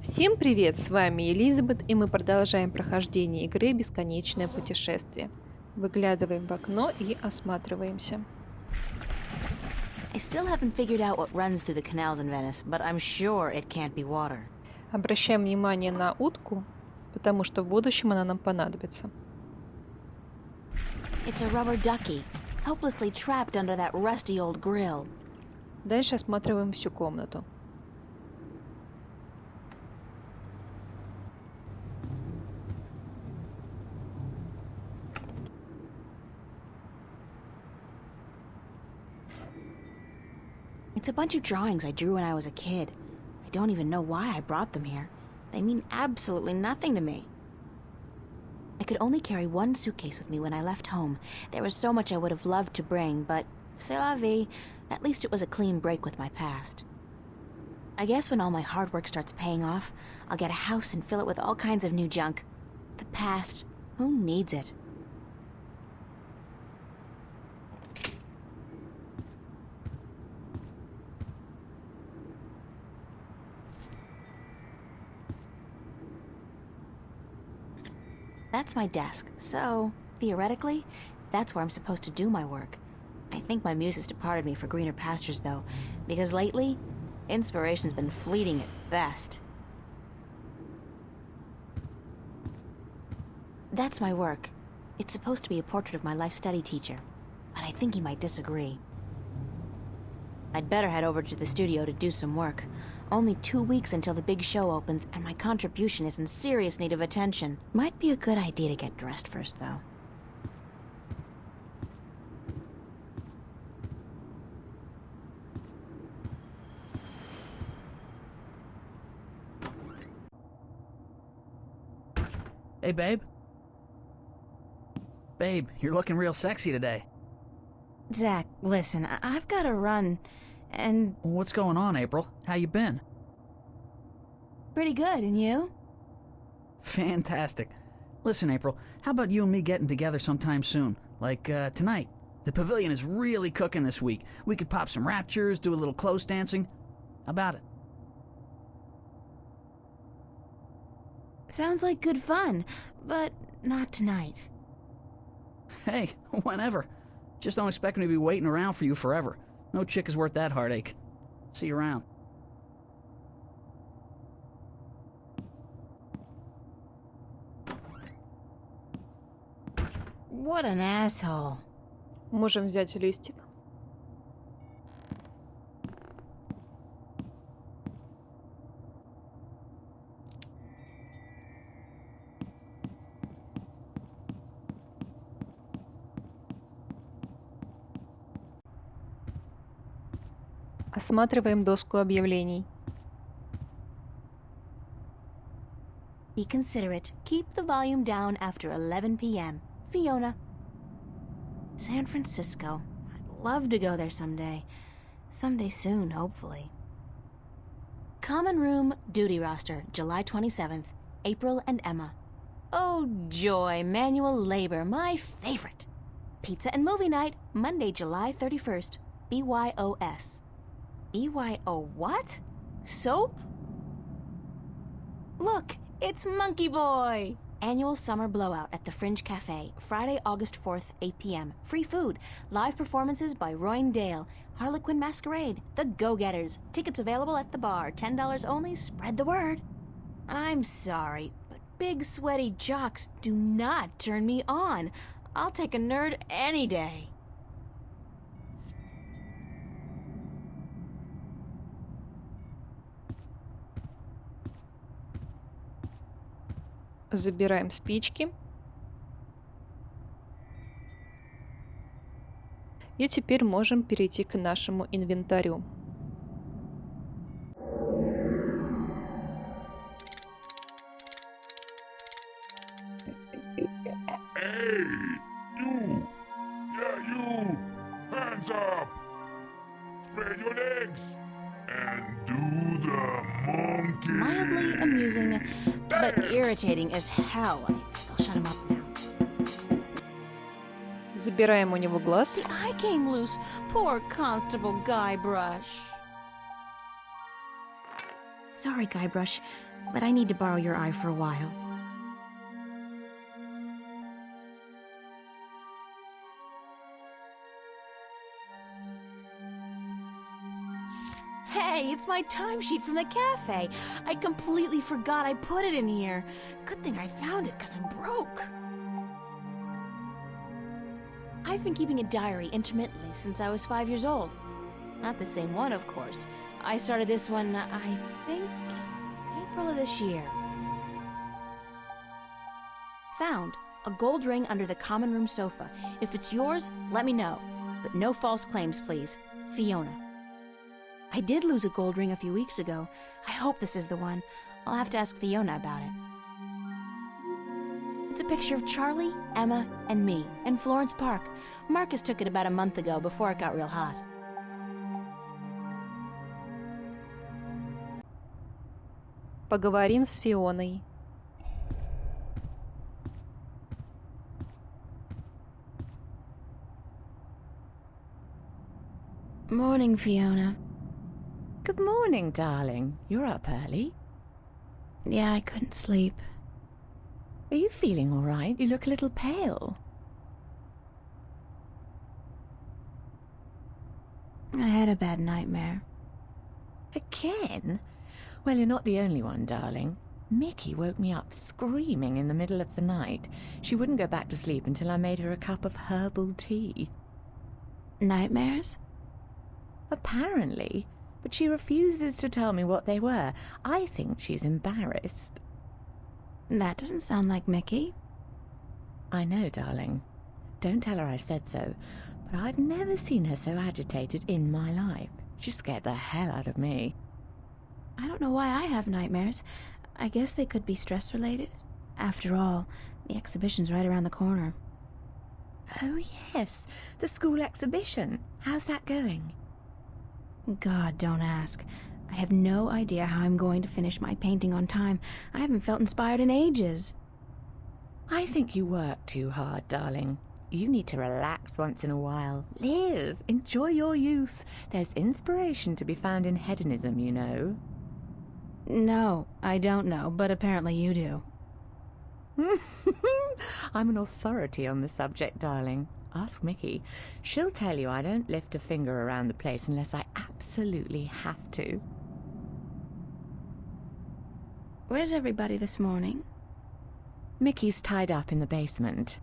Всем привет, с вами Елизабет, и мы продолжаем прохождение игры «Бесконечное путешествие». Выглядываем в окно и осматриваемся. I still haven't figured out what runs through the canals in Venice, but I'm sure it can't be water. Обращаем внимание на утку, потому что в будущем она нам понадобится. It's a rubber ducky, helplessly trapped under that rusty old grill. Дальше осматриваем всю комнату. It's a bunch of drawings I drew when I was a kid. I don't even know why I brought them here. They mean absolutely nothing to me. I could only carry one suitcase with me when I left home. There was so much I would have loved to bring, but c'est la vie. At least it was a clean break with my past. I guess when all my hard work starts paying off, I'll get a house and fill it with all kinds of new junk. The past, who needs it? That's my desk, so, theoretically, that's where I'm supposed to do my work. I think my muse has departed me for greener pastures, though, because lately, inspiration's been fleeting at best. That's my work. It's supposed to be a portrait of my life study teacher, but I think he might disagree. I'd better head over to the studio to do some work. Only 2 weeks until the big show opens, and my contribution is in serious need of attention. Might be a good idea to get dressed first, though. Hey, babe. Babe, you're looking real sexy today. Zach, listen, I've got to run, and... What's going on, April? How you been? Pretty good, and you? Fantastic. Listen, April, how about you and me getting together sometime soon? Like, tonight. The pavilion is really cooking this week. We could pop some raptures, do a little close dancing. How about it? Sounds like good fun, but not tonight. Hey, whenever. Just don't expect me to be waiting around for you forever. No chick is worth that heartache. See you around. What an asshole. Можем взять листик. Осматриваем доску объявлений. Be considerate. Keep the volume down after 11 p.m. Fiona. San Francisco. I'd love to go there someday. Someday soon, hopefully. Common room duty roster, July 27th. April and Emma. Oh joy, manual labor, my favorite. Pizza and movie night, Monday, July 31st. BYOS. BYO what? Soap? Look, it's Monkey Boy! Annual summer blowout at the Fringe Cafe, Friday, August 4th, 8 p.m. Free food, live performances by Royne Dale, Harlequin Masquerade, The Go-Getters. Tickets available at the bar, $10 only, spread the word. I'm sorry, but big sweaty jocks do not turn me on. I'll take a nerd any day. Забираем спички. И теперь можем перейти к нашему инвентарю. Hey, you! Yeah, you! Hands up! Spread your legs! And do the monkey! Mildly amusing, but irritating as hell. I'll shut him up now. Забираем у него глаз. The eye came loose. Poor Constable Guybrush. Sorry, Guybrush, but I need to borrow your eye for a while. Hey, it's my timesheet from the cafe. I completely forgot I put it in here. Good thing I found it, because I'm broke. I've been keeping a diary intermittently since I was 5 years old. Not the same one, of course. I started this one, I think, April of this year. Found a gold ring under the common room sofa. If it's yours, let me know. But no false claims, please. Fiona. I did lose a gold ring a few weeks ago. I hope this is the one. I'll have to ask Fiona about it. It's a picture of Charlie, Emma, and me in Florence Park. Marcus took it about a month ago before it got real hot. Поговорим с Фионой. Morning, Fiona. Good morning, darling. You're up early. Yeah, I couldn't sleep. Are you feeling all right? You look a little pale. I had a bad nightmare. Again? Well, you're not the only one, darling. Mickey woke me up screaming in the middle of the night. She wouldn't go back to sleep until I made her a cup of herbal tea. Nightmares? Apparently. But she refuses to tell me what they were. I think she's embarrassed. That doesn't sound like Mickey. I know, darling. Don't tell her I said so. But I've never seen her so agitated in my life. She scared the hell out of me. I don't know why I have nightmares. I guess they could be stress-related. After all, the exhibition's right around the corner. Oh, yes. The school exhibition. How's that going? God, don't ask. I have no idea how I'm going to finish my painting on time. I haven't felt inspired in ages. I think you work too hard, darling. You need to relax once in a while. Live. Enjoy your youth. There's inspiration to be found in hedonism, you know. No, I don't know, but apparently you do. I'm an authority on the subject, darling. Ask Mickey. She'll tell you I don't lift a finger around the place unless I absolutely have to. Where's everybody this morning? Mickey's tied up in the basement.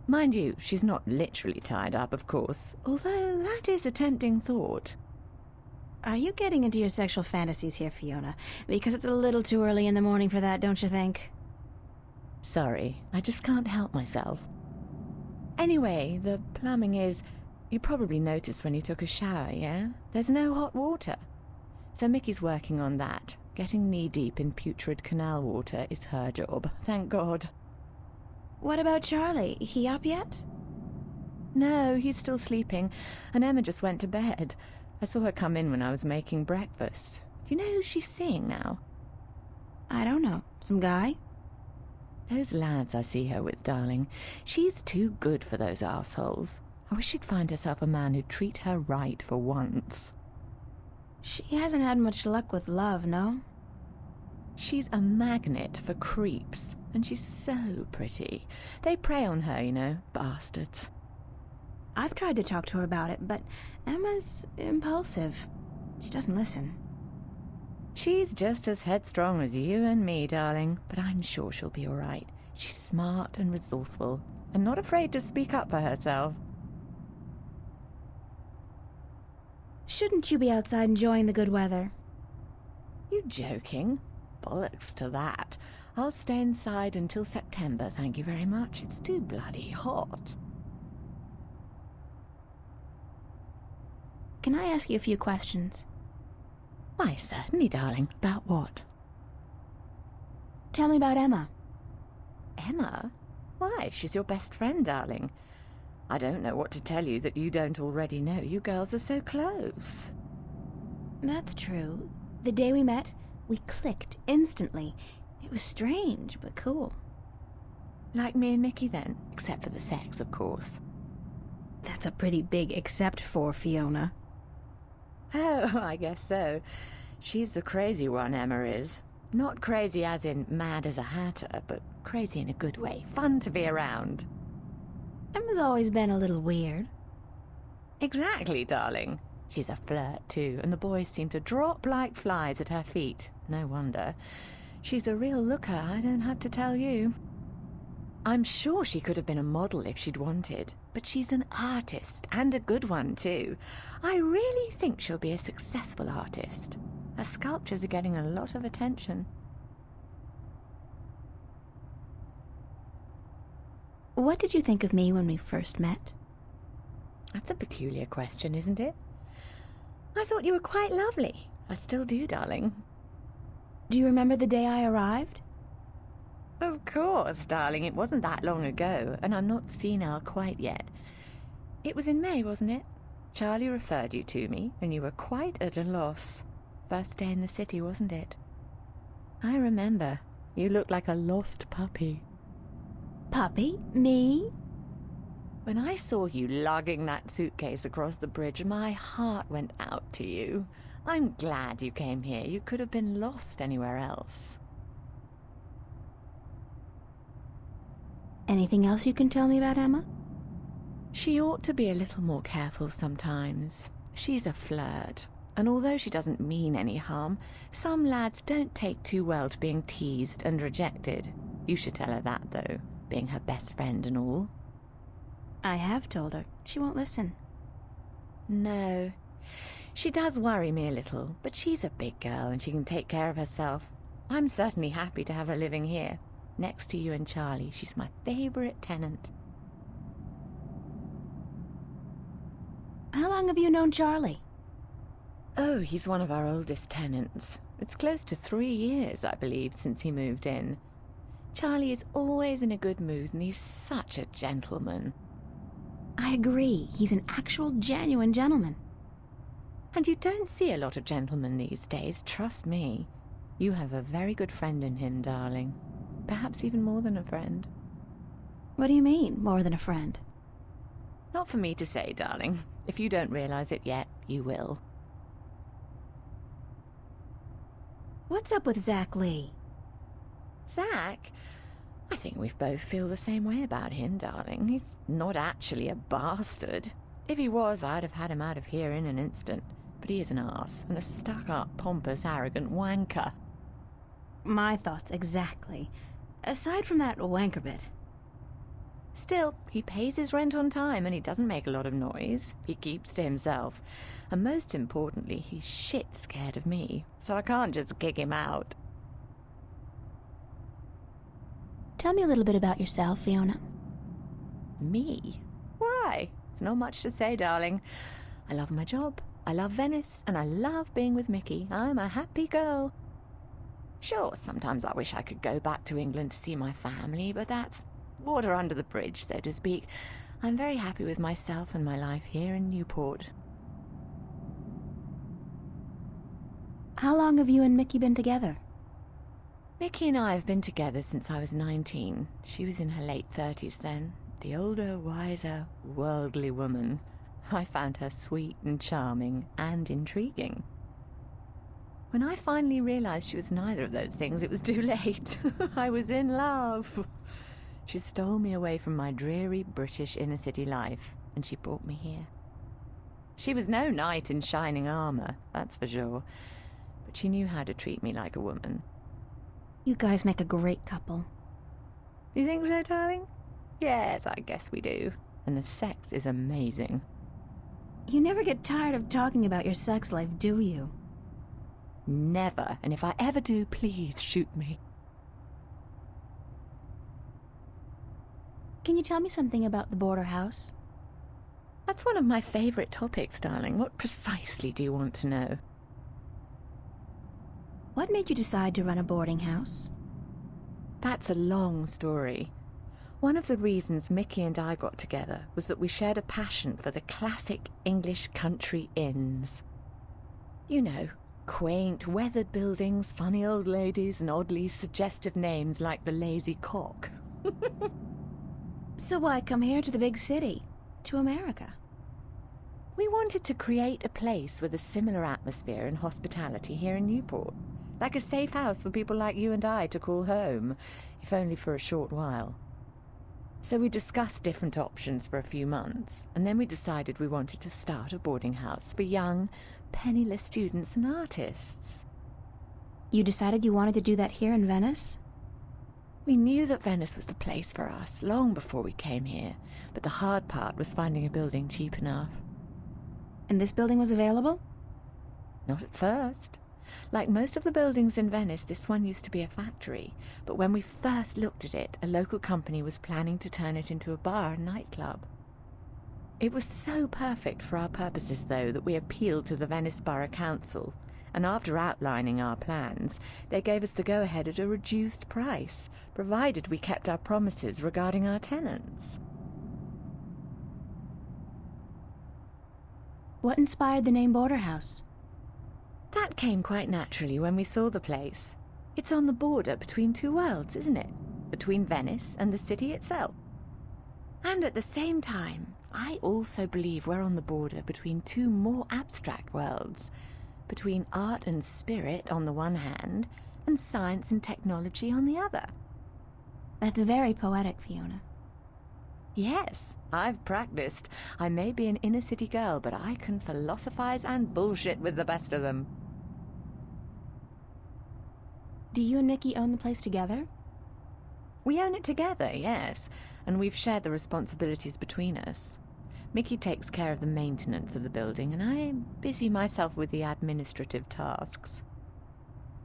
Mind you, she's not literally tied up, of course, although that is a tempting thought. Are you getting into your sexual fantasies here, Fiona? Because it's a little too early in the morning for that, don't you think? Sorry, I just can't help myself. Anyway, the plumbing is... You probably noticed when you took a shower, yeah? There's no hot water. So Mickey's working on that. Getting knee-deep in putrid canal water is her job, thank God. What about Charlie? He up yet? No, he's still sleeping, and Emma just went to bed. I saw her come in when I was making breakfast. Do you know who she's seeing now? I don't know. Some guy? Those lads I see her with, darling. She's too good for those arseholes. I wish she'd find herself a man who'd treat her right for once. She hasn't had much luck with love, no? She's a magnet for creeps, and she's so pretty. They prey on her, you know, bastards. I've tried to talk to her about it, but Emma's impulsive. She doesn't listen. She's just as headstrong as you and me, darling, but I'm sure she'll be all right. She's smart and resourceful, and not afraid to speak up for herself. Shouldn't you be outside enjoying the good weather? You joking? Bollocks to that. I'll stay inside until September, thank you very much. It's too bloody hot. Can I ask you a few questions? Why, certainly, darling. About what? Tell me about Emma. Emma? Why, she's your best friend, darling. I don't know what to tell you that you don't already know. You girls are so close. That's true. The day we met, we clicked instantly. It was strange, but cool. Like me and Mickey, then? Except for the sex, of course. That's a pretty big except for, Fiona. Oh, I guess so. She's the crazy one, Emma is. Not crazy as in mad as a hatter, but crazy in a good way. Fun to be around. Emma's always been a little weird. Exactly, darling. She's a flirt, too, and the boys seem to drop like flies at her feet. No wonder. She's a real looker, I don't have to tell you. I'm sure she could have been a model if she'd wanted, but she's an artist, and a good one, too. I really think she'll be a successful artist. Her sculptures are getting a lot of attention. What did you think of me when we first met? That's a peculiar question, isn't it? I thought you were quite lovely. I still do, darling. Do you remember the day I arrived? Of course, darling. It wasn't that long ago, and I'm not senile quite yet. It was in May, wasn't it? Charlie referred you to me, and you were quite at a loss. First day in the city, wasn't it? I remember. You looked like a lost puppy. Puppy? Me? When I saw you lugging that suitcase across the bridge, my heart went out to you. I'm glad you came here. You could have been lost anywhere else. Anything else you can tell me about Emma? She ought to be a little more careful sometimes. She's a flirt, and although she doesn't mean any harm, some lads don't take too well to being teased and rejected. You should tell her that, though, being her best friend and all. I have told her. She won't listen. No. She does worry me a little, but she's a big girl and she can take care of herself. I'm certainly happy to have her living here. Next to you and Charlie, she's my favourite tenant. How long have you known Charlie? Oh, he's one of our oldest tenants. It's close to 3 years, I believe, since he moved in. Charlie is always in a good mood and he's such a gentleman. I agree. He's an actual, genuine gentleman. And you don't see a lot of gentlemen these days, trust me. You have a very good friend in him, darling. Perhaps even more than a friend. What do you mean, more than a friend? Not for me to say, darling. If you don't realize it yet, you will. What's up with Zach Lee? Zach? I think we both feel the same way about him, darling. He's not actually a bastard. If he was, I'd have had him out of here in an instant. But he is an arse, and a stuck-up, pompous, arrogant wanker. My thoughts exactly. Aside from that wanker bit. Still, he pays his rent on time and he doesn't make a lot of noise. He keeps to himself. And most importantly, he's shit scared of me, so I can't just kick him out. Tell me a little bit about yourself, Fiona. Me? Why? It's not much to say, darling. I love my job, I love Venice, and I love being with Mickey. I'm a happy girl. Sure, sometimes I wish I could go back to England to see my family, but that's water under the bridge, so to speak. I'm very happy with myself and my life here in Newport. How long have you and Mickey been together? Mickey and I have been together since I was 19. She was in her late 30s then. The older, wiser, worldly woman. I found her sweet and charming and intriguing. When I finally realized she was neither of those things, it was too late. I was in love. She stole me away from my dreary British inner-city life, and she brought me here. She was no knight in shining armour, that's for sure, but she knew how to treat me like a woman. You guys make a great couple. You think so, darling? Yes, I guess we do. And the sex is amazing. You never get tired of talking about your sex life, do you? Never. And if I ever do, please shoot me. Can you tell me something about the border house? That's one of my favourite topics, darling. What precisely do you want to know? What made you decide to run a boarding house? That's a long story. One of the reasons Mickey and I got together was that we shared a passion for the classic English country inns. You know, quaint, weathered buildings, funny old ladies, and oddly suggestive names like the Lazy Cock. So why come here to the big city? To America? We wanted to create a place with a similar atmosphere and hospitality here in Newport. Like a safe house for people like you and I to call home, if only for a short while. So we discussed different options for a few months, and then we decided we wanted to start a boarding house for young, penniless students and artists. You decided you wanted to do that here in Venice? We knew that Venice was the place for us long before we came here, but the hard part was finding a building cheap enough. And this building was available? Not at first. Like most of the buildings in Venice, this one used to be a factory, but when we first looked at it, a local company was planning to turn it into a bar and nightclub. It was so perfect for our purposes, though, that we appealed to the Venice Borough Council, and after outlining our plans, they gave us the go-ahead at a reduced price, provided we kept our promises regarding our tenants. What inspired the name Border House? That came quite naturally when we saw the place. It's on the border between two worlds, isn't it? Between Venice and the city itself. And at the same time, I also believe we're on the border between two more abstract worlds. Between art and spirit on the one hand, and science and technology on the other. That's very poetic, Fiona. Yes, I've practiced. I may be an inner-city girl, but I can philosophize and bullshit with the best of them. Do you and Mickey own the place together? We own it together, yes, and we've shared the responsibilities between us. Mickey takes care of the maintenance of the building, and I busy myself with the administrative tasks.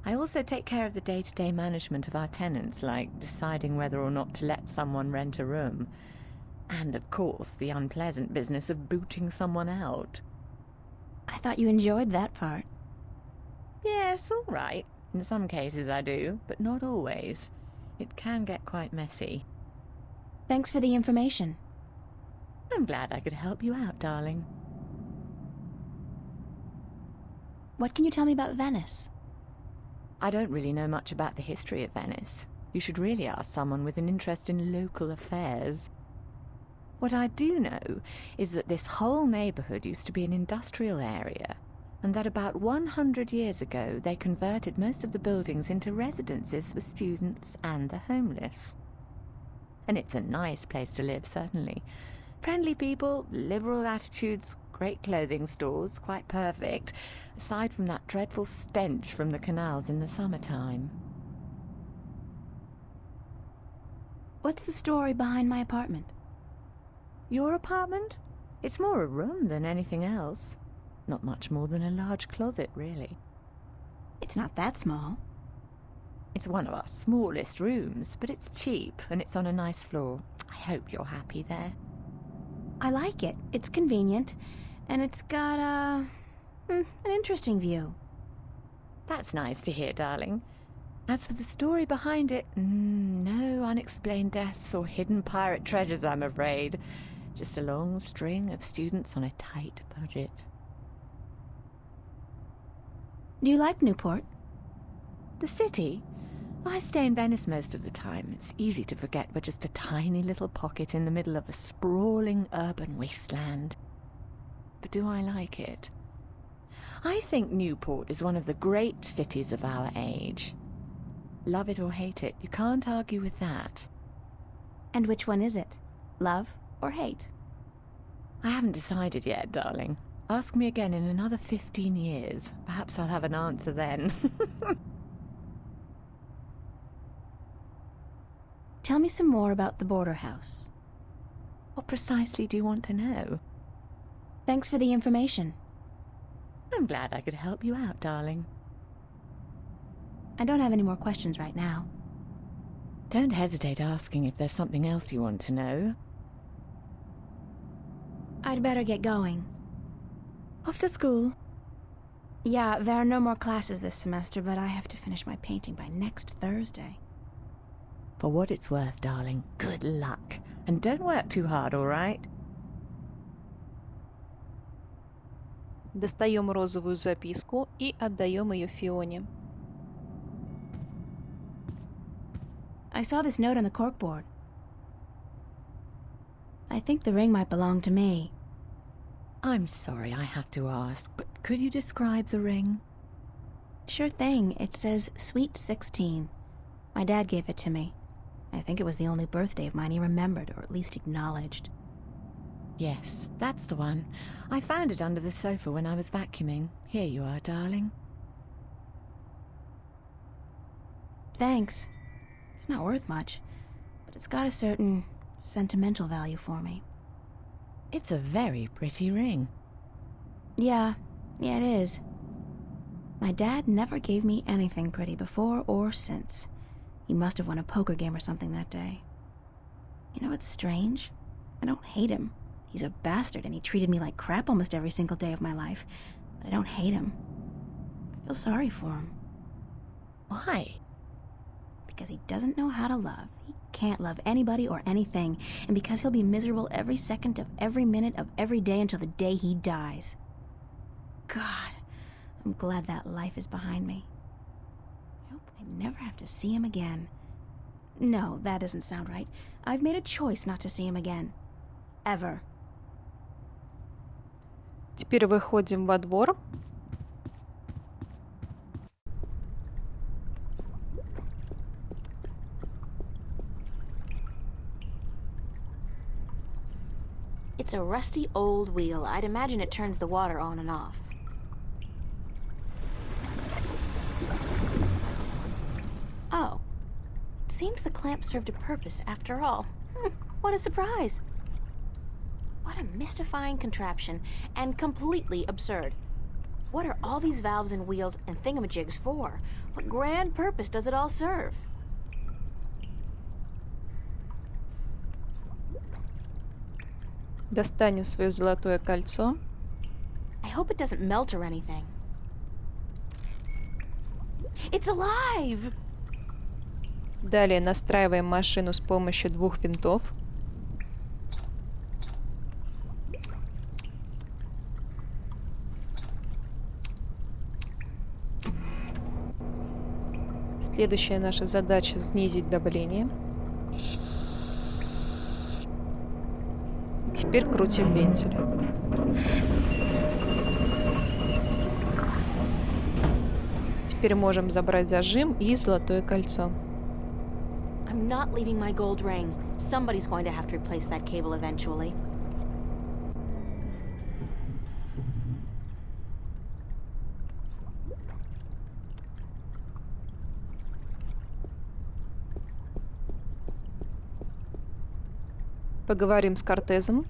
I also take care of the day-to-day management of our tenants, like deciding whether or not to let someone rent a room. And, of course, the unpleasant business of booting someone out. I thought you enjoyed that part. Yes, all right. In some cases I do, but not always. It can get quite messy. Thanks for the information. I'm glad I could help you out, darling. What can you tell me about Venice? I don't really know much about the history of Venice. You should really ask someone with an interest in local affairs. What I do know is that this whole neighborhood used to be an industrial area, and that about 100 years ago they converted most of the buildings into residences for students and the homeless. And it's a nice place to live, certainly. Friendly people, liberal attitudes, great clothing stores, quite perfect, aside from that dreadful stench from the canals in the summertime. What's the story behind my apartment? Your apartment? It's more a room than anything else. Not much more than a large closet, really. It's not that small. It's one of our smallest rooms, but it's cheap and it's on a nice floor. I hope you're happy there. I like it. It's convenient, and it's got an interesting view. That's nice to hear, darling. As for the story behind it, no unexplained deaths or hidden pirate treasures, I'm afraid. Just a long string of students on a tight budget. Do you like Newport? The city? I stay in Venice most of the time. It's easy to forget we're just a tiny little pocket in the middle of a sprawling urban wasteland. But do I like it? I think Newport is one of the great cities of our age. Love it or hate it, you can't argue with that. And which one is it? Love or hate? I haven't decided yet, darling. Ask me again in another 15 years. Perhaps I'll have an answer then. Tell me some more about the Border House. What precisely do you want to know? Thanks for the information. I'm glad I could help you out, darling. I don't have any more questions right now. Don't hesitate asking if there's something else you want to know. I'd better get going. Off to school? Yeah, there are no more classes this semester, but I have to finish my painting by next Thursday. For what it's worth, darling, good luck. And don't work too hard, all right? Достаем розовую записку и отдаем ее Фионе. I saw this note on the corkboard. I think the ring might belong to me. I'm sorry I have to ask, but could you describe the ring? Sure thing. It says Sweet 16. My dad gave it to me. I think it was the only birthday of mine he remembered, or at least acknowledged. Yes, that's the one. I found it under the sofa when I was vacuuming. Here you are, darling. Thanks. It's not worth much, but it's got a certain sentimental value for me. It's a very pretty ring. Yeah, it is. My dad never gave me anything pretty before or since. He must have won a poker game or something that day. You know what's strange? I don't hate him. He's a bastard and he treated me like crap almost every single day of my life. But I don't hate him. I feel sorry for him. Why? Because he doesn't know how to love. He can't love anybody or anything. And because he'll be miserable every second of every minute of every day until the day he dies. God, I'm glad that life is behind me. I hope I never have to see him again. No, that doesn't sound right. I've made a choice not to see him again. Ever. Теперь выходим во двор. It's a rusty old wheel. I'd imagine it turns the water on and off. Oh. It seems the clamp served a purpose after all. What a surprise. What a mystifying contraption, and completely absurd. What are all these valves and wheels and thingamajigs for? What grand purpose does it all serve? Достанем свое золотое кольцо. I hope it doesn't melt or anything. It's alive! Далее настраиваем машину с помощью 2 винтов. Следующая наша задача — снизить давление. Теперь крутим вентиль. Теперь можем забрать зажим и золотое кольцо. I'm not leaving my gold ring. Somebody's going to have to replace that cable eventually. Поговорим с Кортезом.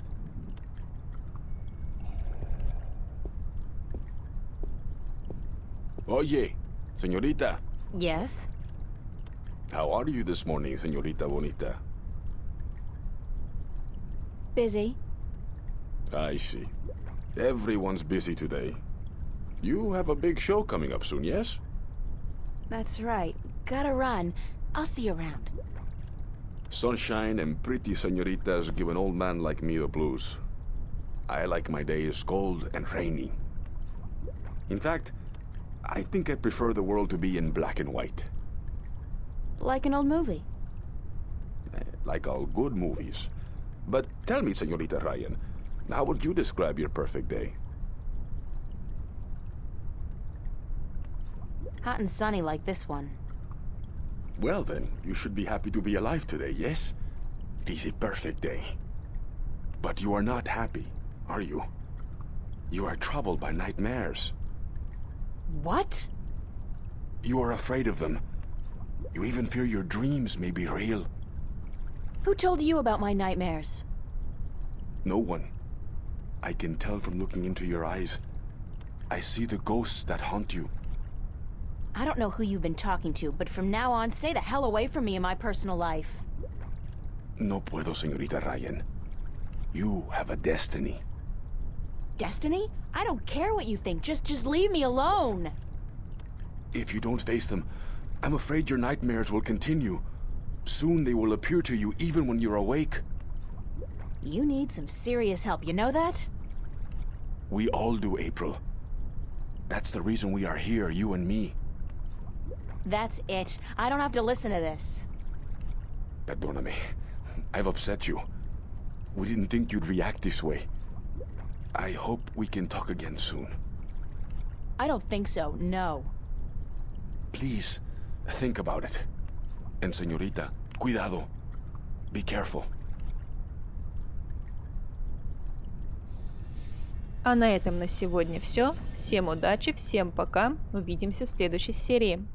Oye, señorita. Yes? How are you this morning, señorita bonita? Busy. I see. Everyone's busy today. You have a big show coming up soon, yes? That's right. Gotta run. I'll see you around. Sunshine and pretty señoritas give an old man like me the blues. I like my days cold and rainy. In fact, I think I prefer the world to be in black and white. Like an old movie. Like all good movies. But tell me, señorita Ryan, how would you describe your perfect day? Hot and sunny like this one. Well then, you should be happy to be alive today, yes? It is a perfect day. But you are not happy, are you? You are troubled by nightmares. What? You are afraid of them. You even fear your dreams may be real. Who told you about my nightmares? No one. I can tell from looking into your eyes. I see the ghosts that haunt you. I don't know who you've been talking to, but from now on, stay the hell away from me in my personal life. No puedo, señorita Ryan. You have a destiny. Destiny? I don't care what you think. Just leave me alone. If you don't face them, I'm afraid your nightmares will continue. Soon they will appear to you even when you're awake. You need some serious help, you know that? We all do, April. That's the reason we are here, you and me. That's it. I don't have to listen to this. Perdóname. I've upset you. We didn't think you'd react this way. I hope we can talk again soon. I don't think so, no. Please, think about it. And señorita, cuidado. Be careful. А на этом на сегодня все. Всем удачи, всем пока. Увидимся в следующей серии.